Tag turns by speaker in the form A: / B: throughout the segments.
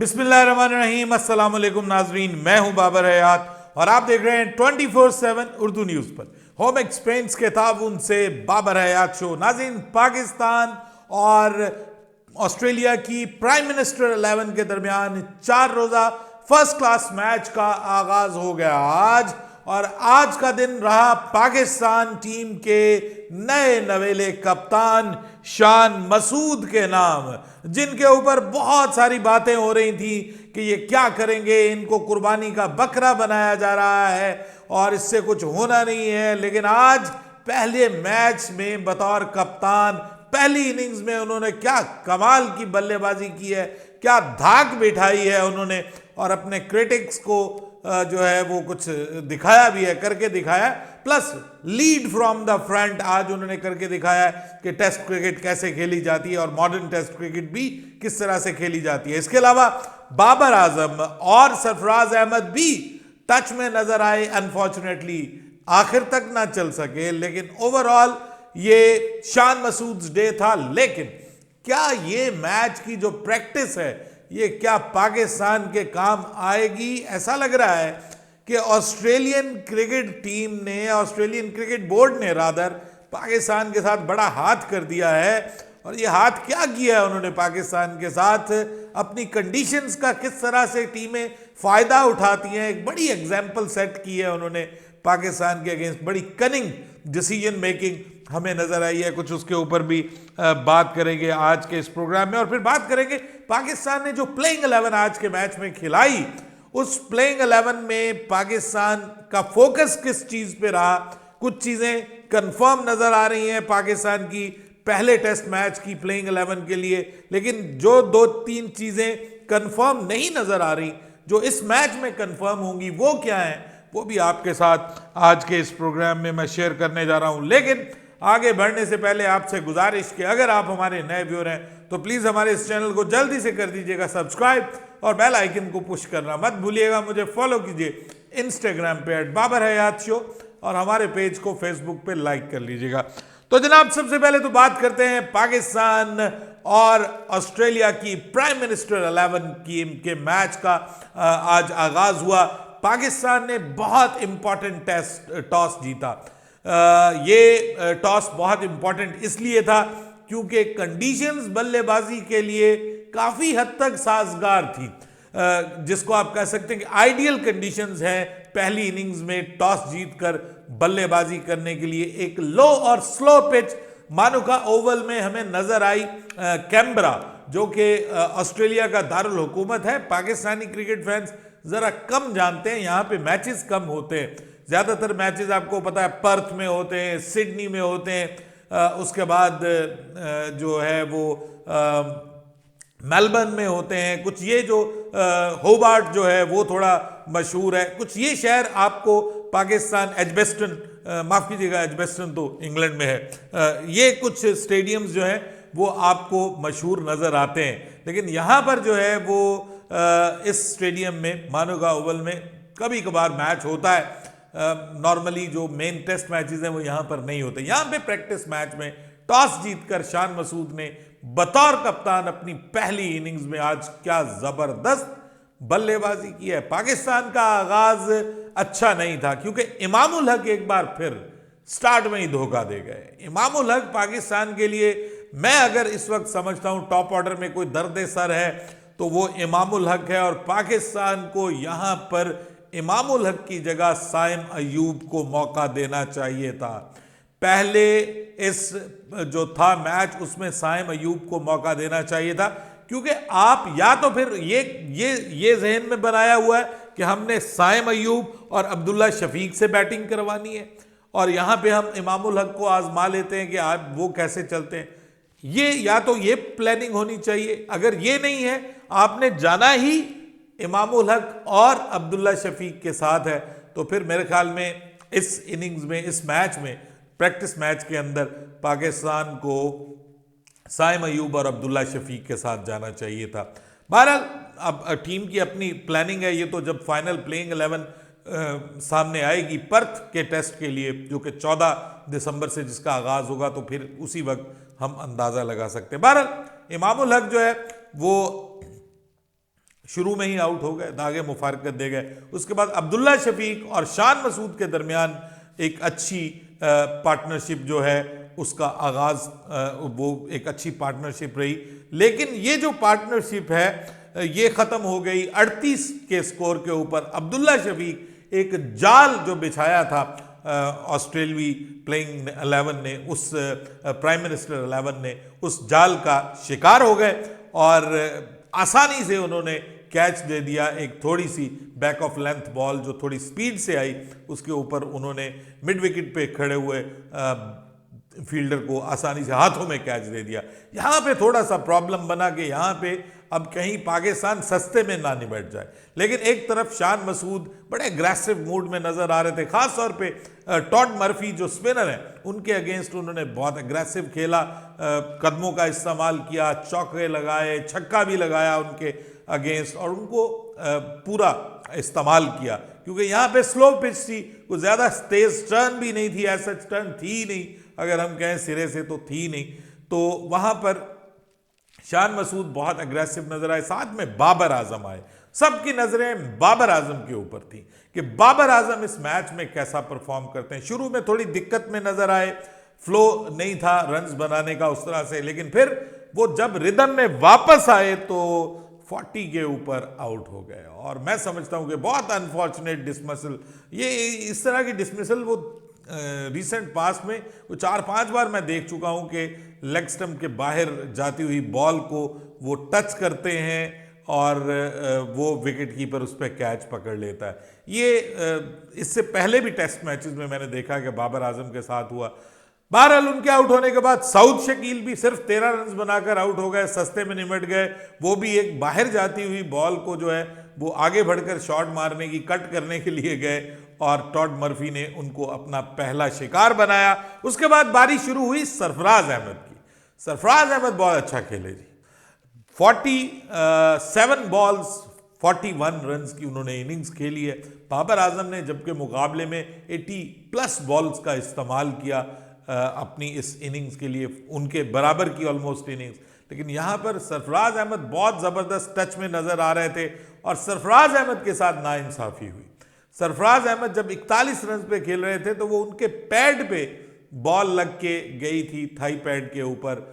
A: बिस्मिल्लाहिर्रहमानिर्रहीम, अस्सलाम वालेकुम नाजरीन। मैं हूं बाबर हयात और आप देख रहे हैं 24/7 उर्दू न्यूज़ पर होम एक्सपेंस के ताउन से बाबर हयात शो। नाजरीन, पाकिस्तान और ऑस्ट्रेलिया की प्राइम मिनिस्टर 11 के दरमियान 4 रोज़ा फर्स्ट क्लास मैच का आगाज हो गया आज। और आज का दिन रहा पाकिस्तान टीम के नए नवेले कप्तान शान मसूद के नाम, जिनके ऊपर बहुत सारी बातें हो रही थी कि ये क्या करेंगे, इनको कुर्बानी का बकरा बनाया जा रहा है और इससे कुछ होना नहीं है। लेकिन आज पहले मैच में बतौर कप्तान पहली इनिंग्स में उन्होंने क्या कमाल की बल्लेबाजी की है, क्या धाक बिठाई है उन्होंने, और अपने क्रिटिक्स को जो है वो कुछ दिखाया भी है, करके दिखाया। Plus lead from the front आज उन्होंने करके दिखाया कि टेस्ट क्रिकेट कैसे खेली जाती है और मॉडर्न टेस्ट क्रिकेट भी किस तरह से खेली जाती है। इसके अलावा बाबर आजम और सरफराज अहमद भी टच में नजर आए। अनफॉर्चुनेटली आखिर तक ना चल सके, लेकिन ओवरऑल ये शान मसूद डे था। लेकिन क्या ये मैच की जो प्रैक्टिस है ये क्या पाकिस्तान के काम आएगी? ऐसा लग रहा है कि ऑस्ट्रेलियन क्रिकेट टीम ने, ऑस्ट्रेलियन क्रिकेट बोर्ड ने रादर पाकिस्तान के साथ बड़ा हाथ कर दिया है। और ये हाथ क्या किया है उन्होंने पाकिस्तान के साथ, अपनी कंडीशंस का किस तरह से टीमें फायदा उठाती हैं, एक बड़ी एग्जाम्पल सेट की है उन्होंने पाकिस्तान के अगेंस्ट। बड़ी कनिंग डिसीजन मेकिंग हमें नजर आई है। कुछ उसके ऊपर भी बात करेंगे आज के इस प्रोग्राम में। और फिर बात करेंगे पाकिस्तान ने जो प्लेइंग 11 आज के मैच में खिलाई, उस प्लेइंग 11 में पाकिस्तान का फोकस किस चीज पे रहा। कुछ चीजें कंफर्म नजर आ रही हैं पाकिस्तान की पहले टेस्ट मैच की प्लेइंग 11 के लिए, लेकिन जो 2-3 चीजें कंफर्म नहीं नजर आ रही जो इस मैच में कंफर्म होंगी, वो क्या है, वो भी आपके साथ आज के इस प्रोग्राम में मैं शेयर करने जा रहा हूं। लेकिन आगे बढ़ने से पहले आपसे गुजारिश कि अगर आप हमारे नए व्यूअर हैं तो प्लीज़ हमारे इस चैनल को जल्दी से कर दीजिएगा सब्सक्राइब और बेल आइकन को पुश करना मत भूलिएगा। मुझे फॉलो कीजिए इंस्टाग्राम पे @बाबर हयात शो और हमारे पेज को फेसबुक पे लाइक कर लीजिएगा। तो जनाब, सबसे पहले तो बात करते हैं पाकिस्तान और ऑस्ट्रेलिया की प्राइम मिनिस्टर 11 की के मैच का। आज आगाज हुआ। पाकिस्तान ने बहुत इंपॉर्टेंट टॉस जीता। ये टॉस बहुत इंपॉर्टेंट इसलिए था क्योंकि कंडीशंस बल्लेबाजी के लिए काफ़ी हद तक साजगार थी, जिसको आप कह सकते हैं कि आइडियल कंडीशंस हैं पहली इनिंग्स में टॉस जीतकर बल्लेबाजी करने के लिए। एक लो और स्लो पिच मानुका ओवल में हमें नजर आई। कैनबरा जो कि ऑस्ट्रेलिया का दारुल हुकूमत है, पाकिस्तानी क्रिकेट फैंस ज़रा कम जानते हैं, यहाँ पे मैचेस कम होते हैं। ज़्यादातर मैचेस आपको पता है पर्थ में होते हैं, सिडनी में होते हैं, उसके बाद जो है वो मेलबर्न में होते हैं। कुछ ये जो होबार्ट जो है वो थोड़ा मशहूर है। कुछ ये शहर आपको पाकिस्तान, एजबेस्टन, माफ़ कीजिएगा एजबेस्टन तो इंग्लैंड में है, ये कुछ स्टेडियम्स जो हैं वो आपको मशहूर नज़र आते हैं। लेकिन यहाँ पर जो है वो इस स्टेडियम में मानुका ओवल में कभी कभार मैच होता है। नॉर्मली जो मेन टेस्ट मैचेस हैं वो यहाँ पर नहीं होते। यहाँ पे प्रैक्टिस मैच में टॉस जीतकर शान मसूद ने बतौर कप्तान अपनी पहली इनिंग्स में आज क्या जबरदस्त बल्लेबाजी की है। पाकिस्तान का आगाज अच्छा नहीं था क्योंकि इमामुल हक एक बार फिर स्टार्ट में ही धोखा दे गए। इमामुल हक पाकिस्तान के लिए, मैं अगर इस वक्त समझता हूं टॉप ऑर्डर में कोई दर्द सर है तो वो इमामुल हक है। और पाकिस्तान को यहां पर इमामुल हक की जगह साइम अयूब को मौका देना चाहिए था। पहले इस जो था मैच उसमें साइम अयूब को मौका देना चाहिए था, क्योंकि आप या तो फिर ये जहन में बनाया हुआ है कि हमने साइम अयूब और अब्दुल्ला शफीक से बैटिंग करवानी है और यहां पे हम इमामुल हक को आजमा लेते हैं कि आप वो कैसे चलते हैं। ये या तो ये प्लानिंग होनी चाहिए। अगर ये नहीं है, आपने जाना ही इमामुल हक और अब्दुल्ला शफीक के साथ है, तो फिर मेरे ख्याल में इस इनिंग्स में, इस मैच में, प्रैक्टिस मैच के अंदर पाकिस्तान को साइम अयूब और अब्दुल्ला शफीक के साथ जाना चाहिए था। बहरहाल अब टीम की अपनी प्लानिंग है। ये तो जब फाइनल प्लेइंग 11 सामने आएगी पर्थ के टेस्ट के लिए, जो कि 14 दिसंबर से जिसका आगाज होगा, तो फिर उसी वक्त हम अंदाजा लगा सकते हैं। बहरहाल इमामुल हक जो है वो शुरू में ही आउट हो गए, दागे मुफारकत दे गए। उसके बाद अब्दुल्ला शफीक और शान मसूद के दरमियान एक अच्छी पार्टनरशिप जो है उसका आगाज, वो एक अच्छी पार्टनरशिप रही। लेकिन ये जो पार्टनरशिप है ये ख़त्म हो गई 38 के स्कोर के ऊपर। अब्दुल्ला शफीक एक जाल जो बिछाया था ऑस्ट्रेलवी प्लेइंग 11 ने, उस प्राइम मिनिस्टर 11 ने, उस जाल का शिकार हो गए और आसानी से उन्होंने कैच दे दिया। एक थोड़ी सी बैक ऑफ लेंथ बॉल जो थोड़ी स्पीड से आई, उसके ऊपर उन्होंने मिड विकेट पे खड़े हुए फील्डर को आसानी से हाथों में कैच दे दिया। यहाँ पे थोड़ा सा प्रॉब्लम बना कि यहाँ पे अब कहीं पाकिस्तान सस्ते में ना निपट जाए। लेकिन एक तरफ शान मसूद बड़े एग्रेसिव मूड में नजर आ रहे थे, खास तौर पे टॉड मर्फी जो स्पिनर हैं उनके अगेंस्ट उन्होंने बहुत एग्रेसिव खेला, कदमों का इस्तेमाल किया, चौके लगाए, छक्का भी लगाया उनके अगेंस्ट और उनको पूरा इस्तेमाल किया। क्योंकि यहाँ पे स्लो पिच थी, कुछ ज़्यादा तेज टर्न भी नहीं थी, ऐसा टर्न थी नहीं, अगर हम कहें सिरे से तो थी नहीं। तो वहाँ पर शान मसूद बहुत अग्रेसिव नजर आए, साथ में बाबर आजम आए। सबकी नजरें बाबर आजम के ऊपर थी कि बाबर आजम इस मैच में कैसा परफॉर्म करते हैं। शुरू में थोड़ी दिक्कत में नजर आए, फ्लो नहीं था रन्स बनाने का उस तरह से, लेकिन फिर वो जब रिदम में वापस आए तो 40 के ऊपर आउट हो गए। और मैं समझता हूं कि बहुत अनफॉर्चुनेट डिसमिसल, ये इस तरह की डिसमिसल वो रिसेंट पास में वो 4-5 बार मैं देख चुका हूं कि लेग स्टंप के बाहर जाती हुई बॉल को वो टच करते हैं और वो विकेट कीपर उस पर कैच पकड़ लेता है। ये इससे पहले भी टेस्ट मैचेस में मैंने देखा कि बाबर आजम के साथ हुआ। बहरहाल उनके आउट होने के बाद सऊद शकील भी सिर्फ 13 रन बनाकर आउट हो गए, सस्ते में निमट गए। वो भी एक बाहर जाती हुई बॉल को जो है वो आगे बढ़कर शॉट मारने की, कट करने के लिए गए और टॉड मर्फी ने उनको अपना पहला शिकार बनाया। उसके बाद बारी शुरू हुई सरफराज अहमद की। सरफराज अहमद बहुत अच्छा खेले जी, 47 बॉल्स 41 रन्स की उन्होंने इनिंग्स खेली है। बाबर आजम ने जबकि मुकाबले में 80+ बॉल्स का इस्तेमाल किया अपनी इस इनिंग्स के लिए, उनके बराबर की ऑलमोस्ट इनिंग्स। लेकिन यहाँ पर सरफराज अहमद बहुत ज़बरदस्त टच में नज़र आ रहे थे और सरफराज अहमद के साथ नाइंसाफ़ी हुई। सरफराज अहमद जब 41 रन पे खेल रहे थे तो वो उनके पैड पे बॉल लग के गई थी, थाई पैड के ऊपर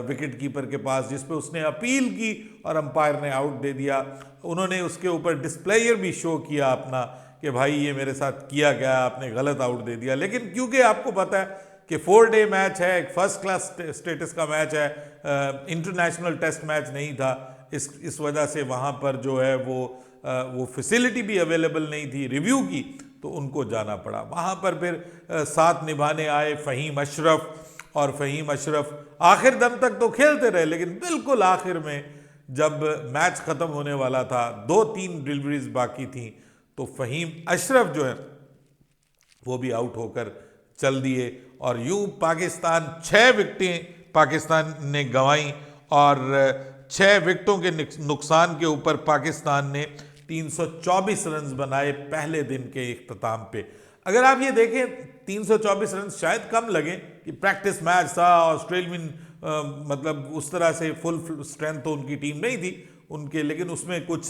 A: विकेट कीपर के पास, जिस पे उसने अपील की और अंपायर ने आउट दे दिया। उन्होंने उसके ऊपर डिस्प्लेयर भी शो किया अपना कि भाई ये मेरे साथ किया गया, आपने गलत आउट दे दिया। लेकिन क्योंकि आपको पता है कि 4 डे मैच है, एक फर्स्ट क्लास स्टेटस का मैच है, इंटरनेशनल टेस्ट मैच नहीं था, इस वजह से वहाँ पर जो है वो फैसिलिटी भी अवेलेबल नहीं थी रिव्यू की, तो उनको जाना पड़ा। वहाँ पर फिर साथ निभाने आए फ़हीम अशरफ, और फ़हीम अशरफ आखिर दम तक तो खेलते रहे, लेकिन बिल्कुल आखिर में जब मैच ख़त्म होने वाला था, 2-3 डिलीवरीज बाकी थी, तो फ़हीम अशरफ जो है वो भी आउट होकर चल दिए और यूं पाकिस्तान 6 विकेटें पाकिस्तान ने गंवाई और 6 विकेटों के नुकसान के ऊपर पाकिस्तान ने 324 रन बनाए पहले दिन के इख्तिताम पे। अगर आप ये देखें 324 रन शायद कम लगे कि प्रैक्टिस मैच था, ऑस्ट्रेलियन मतलब उस तरह से फुल स्ट्रेंथ तो उनकी टीम नहीं थी उनके, लेकिन उसमें कुछ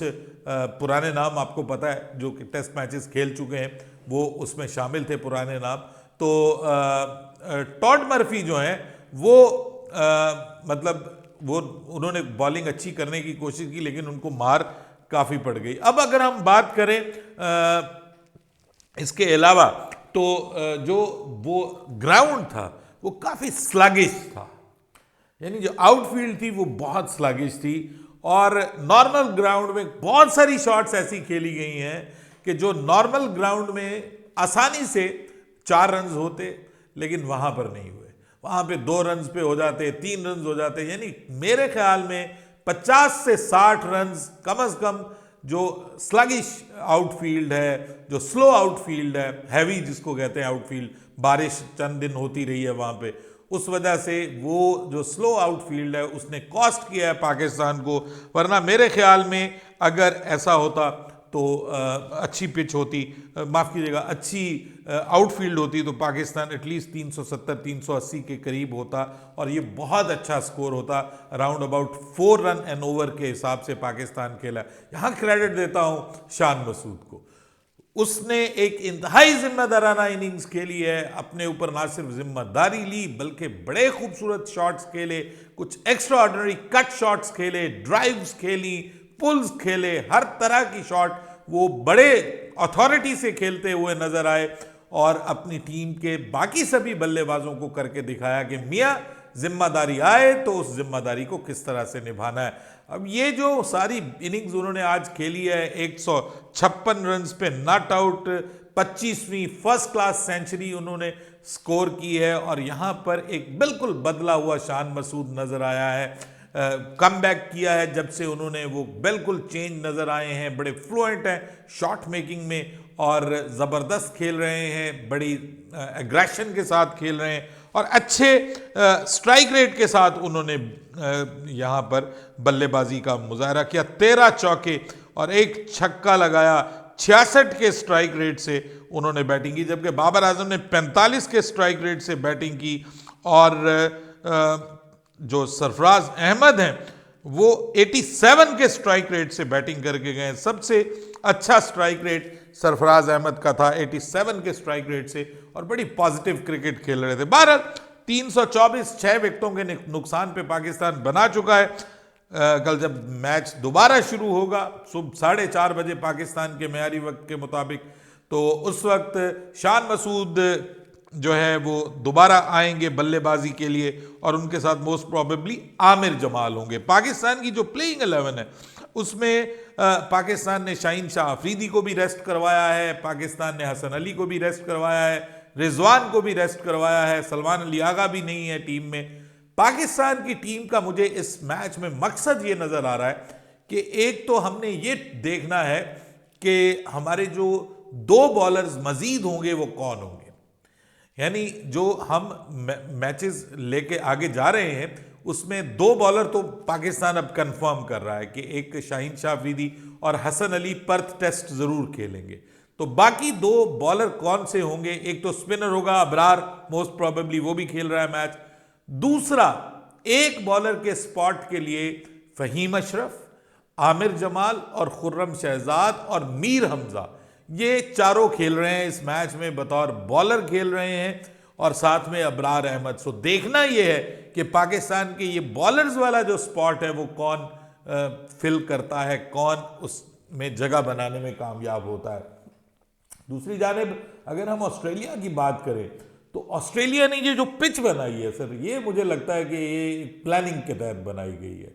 A: पुराने नाम आपको पता है जो कि टेस्ट मैचेस खेल चुके हैं, वो उसमें शामिल थे पुराने नाम। तो टॉड मर्फी जो हैं वो मतलब वो उन्होंने बॉलिंग अच्छी करने की कोशिश की, लेकिन उनको मार काफ़ी पड़ गई। अब अगर हम बात करें इसके अलावा तो जो वो ग्राउंड था वो काफ़ी स्लगिश था, यानी जो आउटफील्ड थी वो बहुत स्लगिश थी और नॉर्मल ग्राउंड में बहुत सारी शॉट्स ऐसी खेली गई हैं कि जो नॉर्मल ग्राउंड में आसानी से 4 रन होते, लेकिन वहाँ पर नहीं हुए। वहाँ पे 2 रन पे हो जाते, 3 रन हो जाते, यानी मेरे ख्याल में 50 से 60 रन कम से कम जो स्लगिश आउटफील्ड है, जो स्लो आउटफील्ड है, हैवी जिसको कहते हैं आउटफील्ड, बारिश चंद दिन होती रही है वहाँ पे, उस वजह से वो जो स्लो आउटफील्ड है उसने कॉस्ट किया है पाकिस्तान को। वरना मेरे ख्याल में अगर ऐसा होता तो अच्छी पिच होती, माफ़ कीजिएगा, अच्छी आउटफील्ड होती तो पाकिस्तान एटलीस्ट 370-380 के करीब होता और ये बहुत अच्छा स्कोर होता। Around about 4 run an over के हिसाब से पाकिस्तान खेला। यहाँ क्रेडिट देता हूँ शान मसूद को, उसने एक इंतहाई जिम्मेदाराना इनिंग्स खेली है, अपने ऊपर ना सिर्फ जिम्मेदारी ली बल्कि बड़े खूबसूरत शॉट्स खेले, कुछ एक्स्ट्रा ऑर्डिनरी कट शॉट्स खेले, ड्राइव्स खेली, पुल्स खेले, हर तरह की शॉट वो बड़े अथॉरिटी से खेलते हुए नजर आए और अपनी टीम के बाकी सभी बल्लेबाजों को करके दिखाया कि मियाँ जिम्मेदारी आए तो उस जिम्मेदारी को किस तरह से निभाना है। अब ये जो सारी इनिंग्स उन्होंने आज खेली है, 156 रन्स पे नॉट आउट, 25वीं फर्स्ट क्लास सेंचुरी उन्होंने स्कोर की है और यहाँ पर एक बिल्कुल बदला हुआ शान मसूद नजर आया है। कम बैक किया है जब से उन्होंने, वो बिल्कुल चेंज नजर आए हैं, बड़े फ्लुएंट हैं शॉट मेकिंग में और ज़बरदस्त खेल रहे हैं, बड़ी एग्रेशन के साथ खेल रहे हैं और अच्छे स्ट्राइक रेट के साथ उन्होंने यहाँ पर बल्लेबाजी का मुजाहरा किया। 13 चौके और 1 छक्का लगाया, 66 के स्ट्राइक रेट से उन्होंने बैटिंग की, जबकि बाबर आजम ने 45 के स्ट्राइक रेट से बैटिंग की और जो सरफराज अहमद हैं वो 87 के स्ट्राइक रेट से बैटिंग करके गए। सबसे अच्छा स्ट्राइक रेट सरफराज अहमद का था 87 के स्ट्राइक रेट से और बड़ी पॉजिटिव क्रिकेट खेल रहे थे। 324 6 विकेटों के नुकसान पे पाकिस्तान बना चुका है। कल जब मैच दोबारा शुरू होगा सुबह 4:30 बजे पाकिस्तान के मेयारी वक्त के मुताबिक, तो उस वक्त शान मसूद जो है वो दोबारा आएंगे बल्लेबाजी के लिए और उनके साथ मोस्ट प्रोबेबली आमिर जमाल होंगे। पाकिस्तान की जो प्लेइंग 11 है उसमें पाकिस्तान ने शाहीन शाह अफरीदी को भी रेस्ट करवाया है, पाकिस्तान ने हसन अली को भी रेस्ट करवाया है, रिजवान को भी रेस्ट करवाया है, सलमान अली आगा भी नहीं है टीम में। पाकिस्तान की टीम का मुझे इस मैच में मकसद ये नजर आ रहा है कि एक तो हमने ये देखना है कि हमारे जो 2 बॉलर्स मजीद होंगे वो कौन होंगे, यानी जो हम मैचेस लेके आगे जा रहे हैं उसमें 2 बॉलर तो पाकिस्तान अब कंफर्म कर रहा है कि एक शाहीन शाह अफरीदी और हसन अली पर्थ टेस्ट जरूर खेलेंगे। तो बाकी 2 बॉलर कौन से होंगे, एक तो स्पिनर होगा अबरार, मोस्ट प्रोबेबली वो भी खेल रहा है मैच। दूसरा, एक बॉलर के स्पॉट के लिए फहीम अशरफ, आमिर जमाल और खुर्रम शहजाद और मीर हमजा, ये चारों खेल रहे हैं इस मैच में, बतौर बॉलर खेल रहे हैं और साथ में अबरार अहमद। सो देखना यह है कि पाकिस्तान के ये बॉलर्स वाला जो स्पॉट है वो कौन फिल करता है, कौन उसमें जगह बनाने में कामयाब होता है। दूसरी जानिब अगर हम ऑस्ट्रेलिया की बात करें तो ऑस्ट्रेलिया ने ये जो पिच बनाई है सर, ये मुझे लगता है कि ये प्लानिंग के तहत बनाई गई है,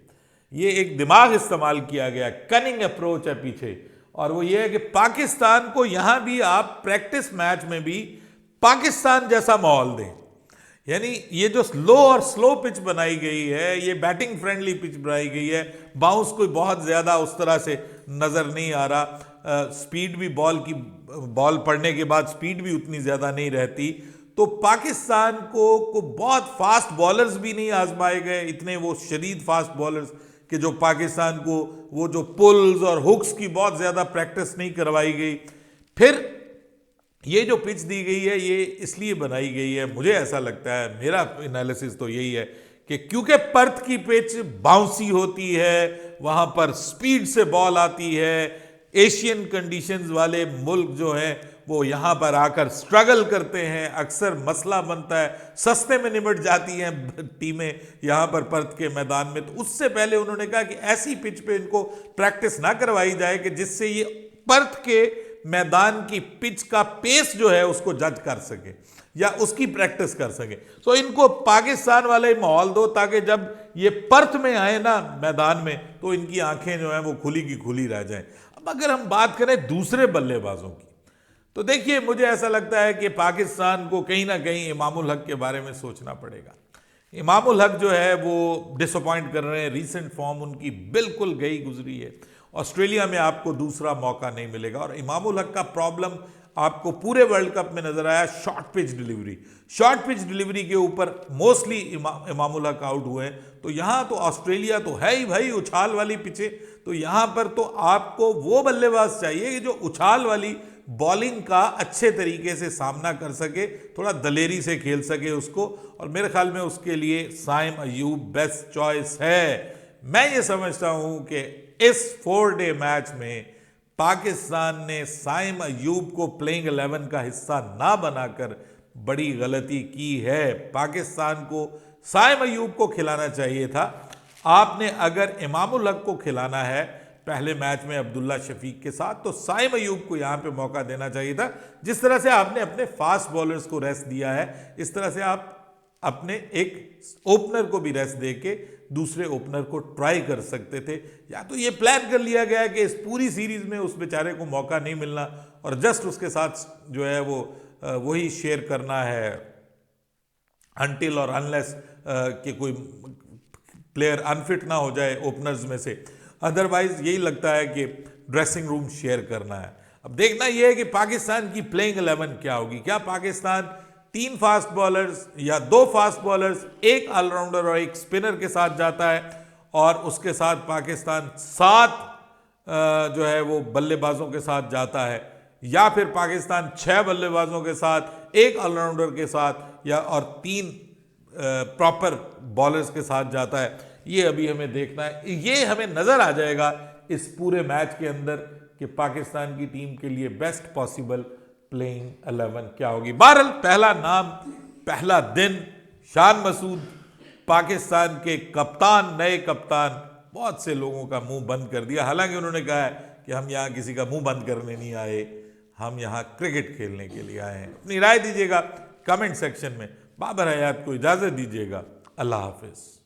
A: ये एक दिमाग इस्तेमाल किया गया, कनिंग अप्रोच है पीछे, और वो ये है कि पाकिस्तान को यहां भी आप प्रैक्टिस मैच में भी पाकिस्तान जैसा माहौल दें। यानी ये जो लो और स्लो पिच बनाई गई है, ये बैटिंग फ्रेंडली पिच बनाई गई है, बाउंस कोई बहुत ज्यादा उस तरह से नजर नहीं आ रहा, स्पीड भी बॉल पड़ने के बाद स्पीड भी उतनी ज्यादा नहीं रहती। तो पाकिस्तान को बहुत फास्ट बॉलर्स भी नहीं आजमाए गए, इतने वो शदीद फास्ट बॉलर्स कि जो पाकिस्तान को वो जो पुल्स और हुक्स की बहुत ज्यादा प्रैक्टिस नहीं करवाई गई। फिर ये जो पिच दी गई है ये इसलिए बनाई गई है, मुझे ऐसा लगता है, मेरा एनालिसिस तो यही है कि क्योंकि पर्थ की पिच बाउंसी होती है, वहां पर स्पीड से बॉल आती है, एशियन कंडीशंस वाले मुल्क जो हैं वो यहां पर आकर स्ट्रगल करते हैं, अक्सर मसला बनता है, सस्ते में निपट जाती हैं टीमें यहां पर पर्थ के मैदान में। तो उससे पहले उन्होंने कहा कि ऐसी पिच पे इनको प्रैक्टिस ना करवाई जाए कि जिससे ये पर्थ के मैदान की पिच का पेस जो है उसको जज कर सके या उसकी प्रैक्टिस कर सके। तो इनको पाकिस्तान वाले माहौल दो ताकि जब ये पर्थ में आए ना मैदान में तो इनकी आंखें जो है वो खुली की खुली रह जाएं। अब अगर हम बात करें दूसरे बल्लेबाजों की तो देखिए मुझे ऐसा लगता है कि पाकिस्तान को कहीं ना कहीं इमामुल हक के बारे में सोचना पड़ेगा। इमामुल हक जो है वो डिसअपॉइंट कर रहे हैं, रीसेंट फॉर्म उनकी बिल्कुल गई गुजरी है। ऑस्ट्रेलिया में आपको दूसरा मौका नहीं मिलेगा और इमामुल हक का प्रॉब्लम आपको पूरे वर्ल्ड कप में नजर आया short pitch delivery. Short pitch delivery के ऊपर मोस्टली इमामुल हक आउट हुए। तो यहाँ तो ऑस्ट्रेलिया तो है ही भाई उछाल वाली पिचे, तो यहाँ पर तो आपको वो बल्लेबाज चाहिए कि जो उछाल वाली बॉलिंग का अच्छे तरीके से सामना कर सके, थोड़ा दलेरी से खेल सके उसको, और मेरे ख्याल में उसके लिए साइम अयूब बेस्ट चॉइस है। मैं ये समझता हूं कि इस 4 डे मैच में पाकिस्तान ने साइम अयूब को प्लेइंग 11 का हिस्सा ना बनाकर बड़ी गलती की है। पाकिस्तान को साइम अयूब को खिलाना चाहिए था। आपने अगर इमामुल हक को खिलाना है पहले मैच में अब्दुल्ला शफीक के साथ, तो साइम अयूब को यहां पे मौका देना चाहिए था। जिस तरह से आपने अपने फास्ट बॉलर्स को रेस्ट दिया है, इस तरह से आप अपने एक ओपनर को भी रेस्ट देके दूसरे ओपनर को ट्राई कर सकते थे। या तो ये प्लान कर लिया गया कि इस पूरी सीरीज में उस बेचारे को मौका नहीं मिलना और जस्ट उसके साथ जो है वो वही शेयर करना है अनटिल और अनलेस कि कोई प्लेयर अनफिट ना हो जाए ओपनर्स में से। अदरवाइज यही लगता है कि ड्रेसिंग रूम शेयर करना है। अब देखना यह है कि पाकिस्तान की प्लेइंग 11 क्या होगी। क्या पाकिस्तान 3 फास्ट बॉलर्स या 2 फास्ट बॉलर्स, 1 ऑलराउंडर और 1 स्पिनर के साथ जाता है, और उसके साथ पाकिस्तान 7 जो है वो बल्लेबाजों के साथ जाता है, या फिर पाकिस्तान 6 बल्लेबाजों के साथ, 1 ऑलराउंडर के साथ या और 3 प्रॉपर बॉलर्स के साथ जाता है। ये अभी हमें देखना है। ये हमें नजर आ जाएगा इस पूरे मैच के अंदर कि पाकिस्तान की टीम के लिए बेस्ट पॉसिबल प्लेइंग 11 क्या होगी। बहरहाल पहला नाम, पहला दिन, शान मसूद पाकिस्तान के कप्तान, नए कप्तान। बहुत से लोगों का मुंह बंद कर दिया, हालांकि उन्होंने कहा है कि हम यहाँ किसी का मुंह बंद करने नहीं आए, हम यहाँ क्रिकेट खेलने के लिए आए हैं। अपनी राय दीजिएगा कमेंट सेक्शन में। बाबर हयात को इजाजत दीजिएगा। अल्लाह हाफिज।